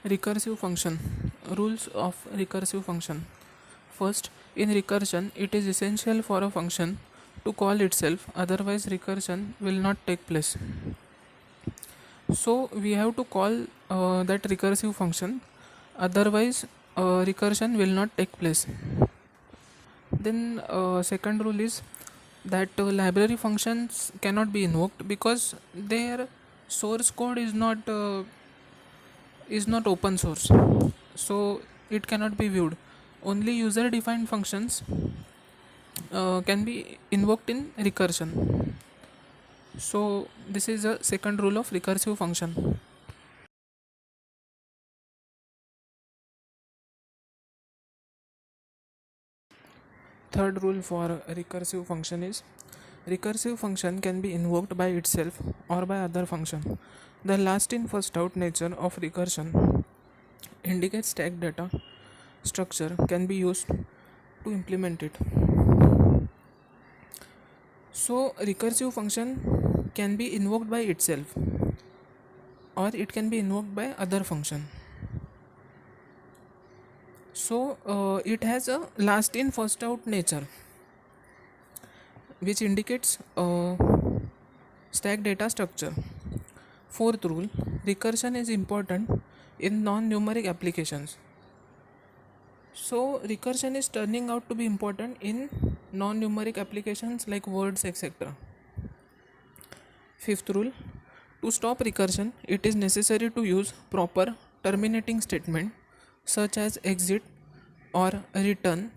Recursive function. Rules of recursive function. First, in recursion, it is essential for a function to call itself, otherwise, recursion will not take place. So, we have to call that recursive function, otherwise, recursion will not take place. Then, second rule is that library functions cannot be invoked because their source code is not open source, so it cannot be viewed. Only user defined functions can be invoked in recursion. So this is a second rule of recursive function. Third rule for a recursive function is recursive function can be invoked by itself or by other function. The last in first out nature of recursion indicates stack data structure can be used to implement it. So recursive function can be invoked by itself or it can be invoked by other function. So it has a last in first out nature which indicates stack data structure. Fourth rule, recursion is important in non-numeric applications. So recursion is turning out to be important in non-numeric applications like words, etc. Fifth rule, to stop recursion, it is necessary to use proper terminating statement such as exit or return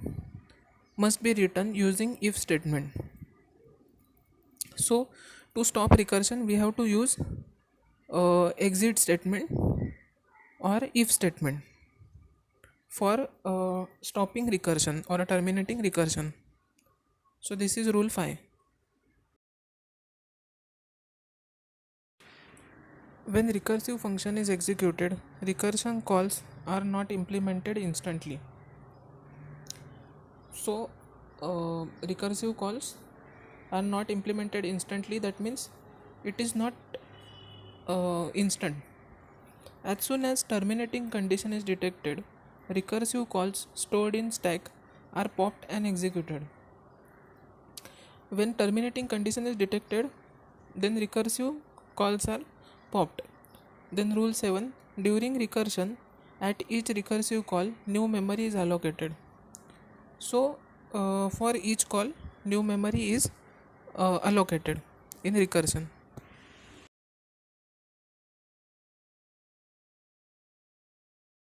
must be written using if statement. So to stop recursion, we have to use exit statement or if statement for stopping recursion or terminating recursion. So this is rule 5. When recursive function is executed, recursion calls are not implemented instantly. So recursive calls are not implemented instantly. That means it is not instant. As soon as terminating condition is detected, recursive calls stored in stack are popped and executed. When terminating condition is detected, then recursive calls are popped. Then rule 7, during recursion, at each recursive call, new memory is allocated. So for each call, new memory is allocated in recursion.